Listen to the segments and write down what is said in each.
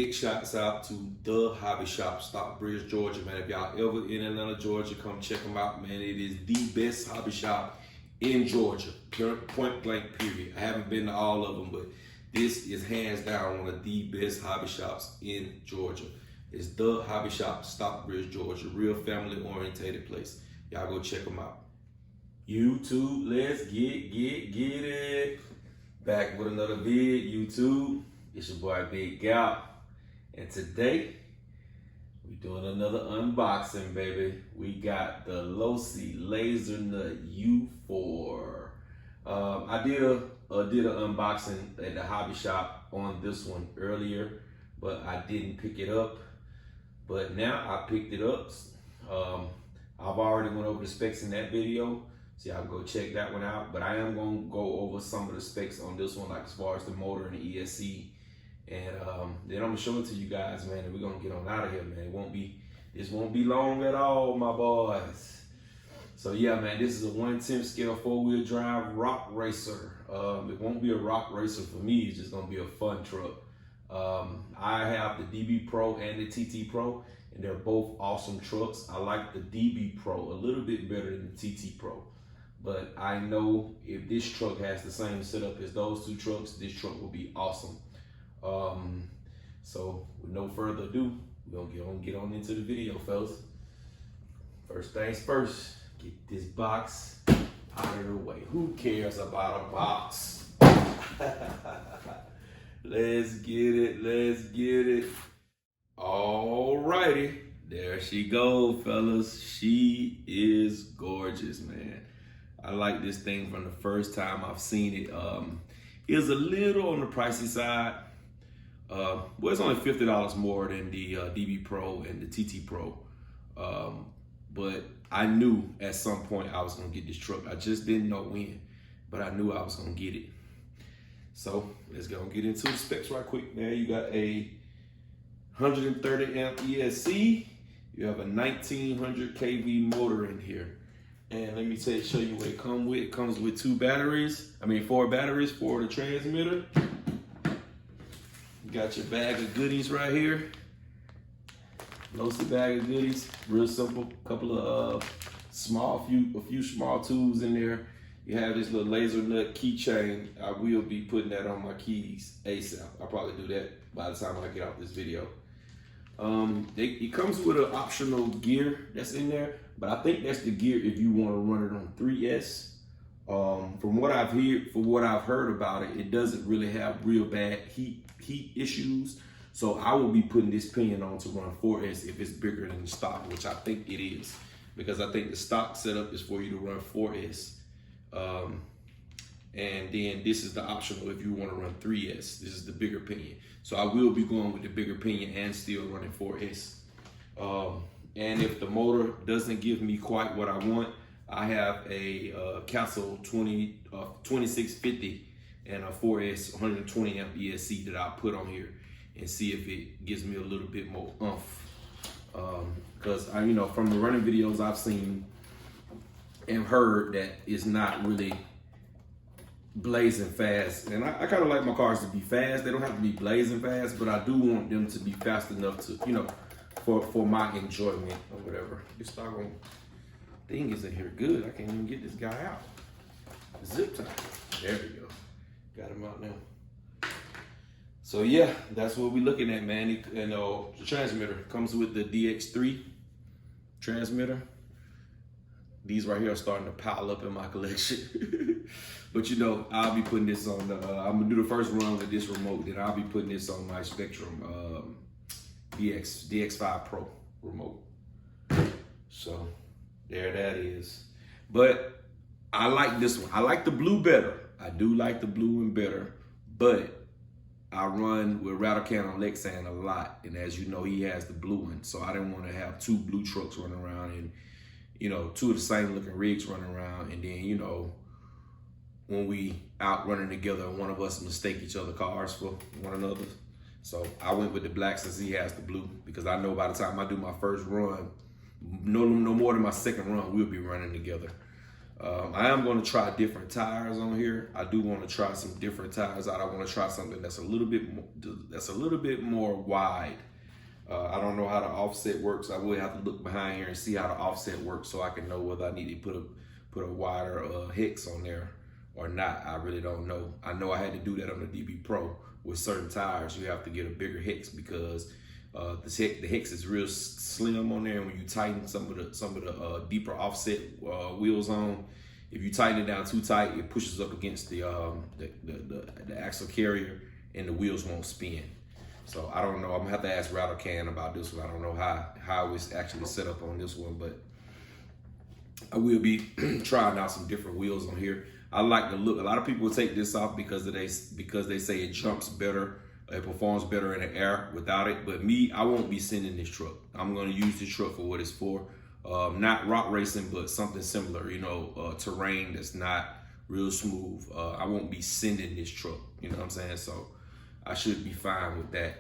big shouts out to The Hobby Shop, Stockbridge, Georgia, man. If y'all ever in Atlanta, Georgia, come check them out, man. It is the best hobby shop in Georgia, point blank, period. I haven't been to all of them, but this is hands down one of the best hobby shops in Georgia. It's The Hobby Shop, Stockbridge, Georgia. Real family orientated place. Y'all go check them out. YouTube, let's get it. Back with another vid, YouTube. It's your boy Big Gal. And today, we doing another unboxing, baby. We got the Losi lasernut U4. I did an unboxing at the hobby shop on this one earlier, but I didn't pick it up. But now I picked it up. I've already went over the specs in that video, so y'all go check that one out. But I am gonna go over some of the specs on this one, like as far as the motor and the ESC. And then I'm gonna show it to you guys, man, and we're gonna get on out of here, man. This won't be long at all, my boys. So yeah, man, this is a 1/10 scale 4-wheel drive rock racer. It won't be a rock racer for me, it's just gonna be a fun truck. I have the DB Pro and the TT Pro, and they're both awesome trucks. I like the DB Pro a little bit better than the TT Pro. But I know if this truck has the same setup as those two trucks, this truck will be awesome. So with no further ado, we're gonna get on into the video, fellas. First things first, get this box out of the way. Who cares about a box? Let's get it. Alrighty, there she goes, fellas. She is gorgeous, man. I like this thing from the first time I've seen it. It's a little on the pricey side. Well, it's only $50 more than the DB Pro and the TT Pro. But I knew at some point I was gonna get this truck. I just didn't know when, but I knew I was gonna get it. So let's go and get into the specs right quick. Now you got a 130 amp ESC. You have a 1900 kV motor in here. And let me show you what it comes with. It comes with 4 batteries for the transmitter. You got your bag of goodies right here. Losi bag of goodies, real simple. Couple of a few small tools in there. You have this little lasernut keychain. I will be putting that on my keys ASAP. I'll probably do that by the time I get out this video. It comes with an optional gear that's in there, but I think that's the gear if you want to run it on 3S. From what I've heard about it, it doesn't really have real bad heat issues. So I will be putting this pinion on to run 4S if it's bigger than the stock, which I think it is, because I think the stock setup is for you to run 4S. And then this is the optional if you want to run 3S. This is the bigger pinion. So I will be going with the bigger pinion and still running 4S. And if the motor doesn't give me quite what I want, I have a Castle 2650 and a 4S 120 amp ESC that I'll put on here and see if it gives me a little bit more oomph. Because from the running videos I've seen and heard, that it's not really blazing fast. And I kind of like my cars to be fast. They don't have to be blazing fast, but I do want them to be fast enough to, for my enjoyment or whatever. This doggone thing is in here good. I can't even get this guy out. Zip tie. There we go. Got him out now. So yeah, that's what we're looking at, man. And the transmitter comes with the DX3 transmitter. These right here are starting to pile up in my collection. But I'll be putting this on I'm gonna do the first run with this remote, then I'll be putting this on my Spectrum DX5 Pro remote. So there that is. But I like this one. I like the blue better. I do like the blue one better, but I run with Rattlecan on Lexan a lot, and as you know, he has the blue one. So I didn't want to have 2 blue trucks running around and 2 of the same looking rigs running around, and then when we out running together, one of us mistake each other cars for one another. So I went with the black since he has the blue, because I know by the time I do my first run, no more than my second run, we'll be running together. I am going to try different tires on here. I do want to try some different tires out. I want to try something that's a little bit more wide. I don't know how the offset works. I will have to look behind here and see how the offset works so I can know whether I need to put a wider hex on there or not. I really don't know. I know I had to do that on the DB Pro. With certain tires, you have to get a bigger hex because the hex is real slim on there, and when you tighten some of the deeper offset wheels on, if you tighten it down too tight, it pushes up against the axle carrier, and the wheels won't spin. So I don't know. I'm gonna have to ask Router Can about this one. I don't know how it's actually set up on this one, but I will be trying out some different wheels on here. I like the look. A lot of people take this off because they say it jumps better. It performs better in the air without it. But me, I won't be sending this truck. I'm going to use this truck for what it's for. Not rock racing, but something similar, terrain that's not real smooth. I won't be sending this truck, you know what I'm saying? So I should be fine with that.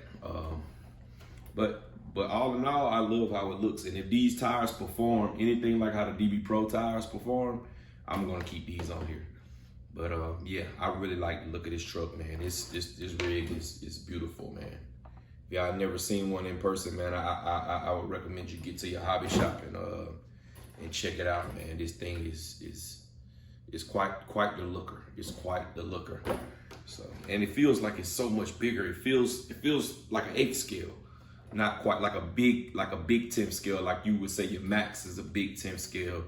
But all in all, I love how it looks. And if these tires perform anything like how the DB Pro tires perform, I'm going to keep these on here. But yeah, I really like the look of this truck, man. This rig is beautiful, man. If y'all never seen one in person, man, I would recommend you get to your hobby shop and check it out, man. This thing is quite the looker. It's quite the looker. So, and it feels like it's so much bigger. It feels like an 8th scale, not quite like a big 10th scale. Like you would say your Max is a big 10th scale,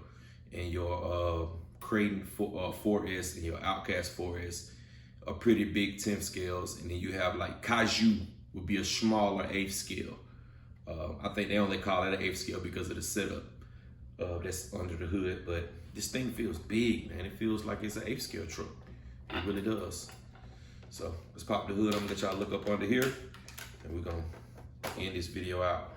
and your Creighton 4S and your Outcast 4S are pretty big 10th scales, and then you have like Caju would be a smaller 8th scale. I think they only call it an 8th scale because of the setup that's under the hood, but this thing feels big, man. It feels like it's an 8th scale truck. It really does. So let's pop the hood. I'm gonna let y'all look up under here, and we're gonna end this video out.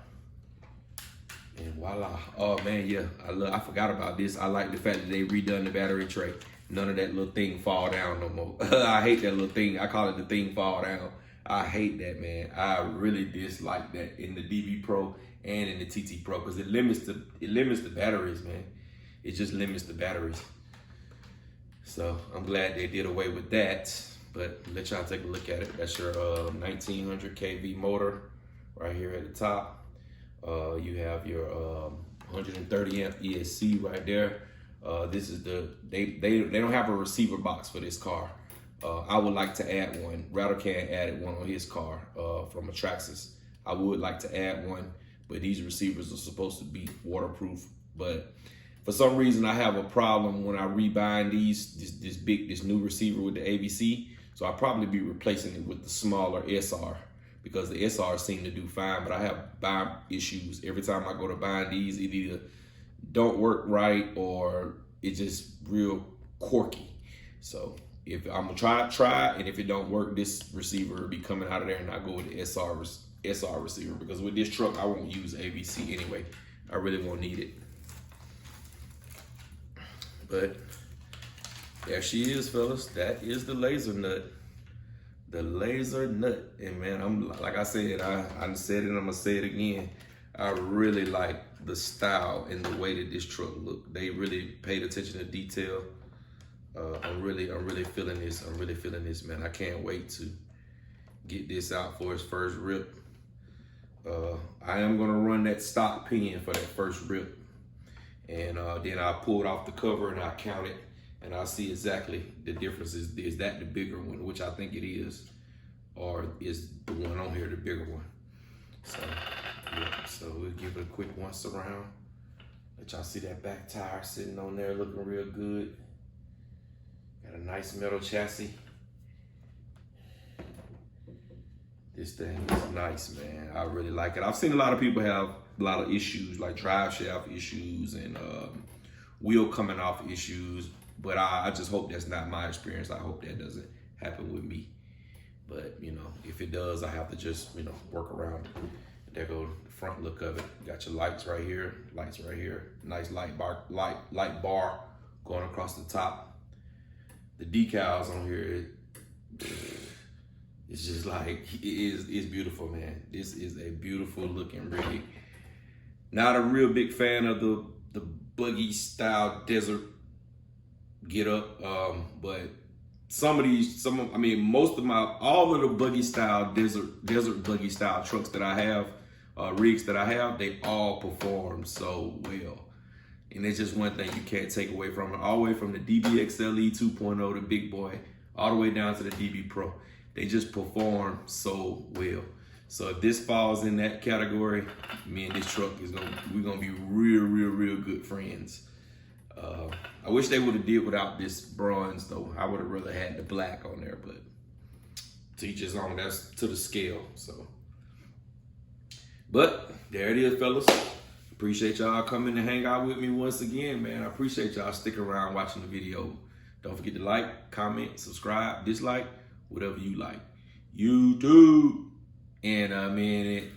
And voila. Oh man, yeah, I forgot about this. I like the fact that they redone the battery tray. None of that little thing fall down no more. I hate that little thing. I call it the thing fall down. I hate that, man. I really dislike that in the DB Pro and in the TT Pro because it limits the batteries, man. It just limits the batteries. So I'm glad they did away with that. But let y'all take a look at it. That's your 1900 kV motor right here at the top. You have your 130 amp ESC right there. This is they don't have a receiver box for this car. I would like to add one. Router Can added one on his car from a Traxxas. I would like to add one, but these receivers are supposed to be waterproof. But for some reason, I have a problem when I rebind this new receiver with the ABC. So I'll probably be replacing it with the smaller SR, because the SR seem to do fine, but I have bind issues. Every time I go to bind these, it either don't work right or it's just real quirky. So if I'm gonna try, and if it don't work, this receiver will be coming out of there, and I go with the SR receiver, because with this truck, I won't use ABC anyway. I really won't need it. But there she is, fellas. That is the lasernut. The lasernut. And man, I'm like I said, I said it and I'm gonna say it again. I really like the style and the way that this truck looked. They really paid attention to detail. I'm really feeling this. I'm really feeling this, man. I can't wait to get this out for its first rip. I am gonna run that stock pinion for that first rip. And then I pull it off the cover and I count it. And I'll see exactly the difference. Is that the bigger one, which I think it is, or is the one on here the bigger one? So, yeah, so we'll give it a quick once around. Let y'all see that back tire sitting on there looking real good. Got a nice metal chassis. This thing is nice, man. I really like it. I've seen a lot of people have a lot of issues, like drive shaft issues and wheel coming off issues. But I just hope that's not my experience. I hope that doesn't happen with me. But, if it does, I have to just, work around it. There go the front look of it. You got your lights right here, nice light bar going across the top. The decals on here, it's just like, it's beautiful, man. This is a beautiful looking rig. Not a real big fan of the buggy style desert get up. But all of the buggy style, desert buggy style trucks that I have, rigs that I have, they all perform so well. And it's just one thing you can't take away from it. All the way from the DBXLE 2.0, the big boy, all the way down to the DB Pro. They just perform so well. So if this falls in that category, me and this truck we're gonna be real good friends. I wish they would have did without this bronze though. I would have rather had the black on there, but to each his own, that's to the scale. So, but there it is, fellas. Appreciate y'all coming to hang out with me once again, man. I appreciate y'all sticking around watching the video. Don't forget to like, comment, subscribe, dislike, whatever you like. YouTube. And man,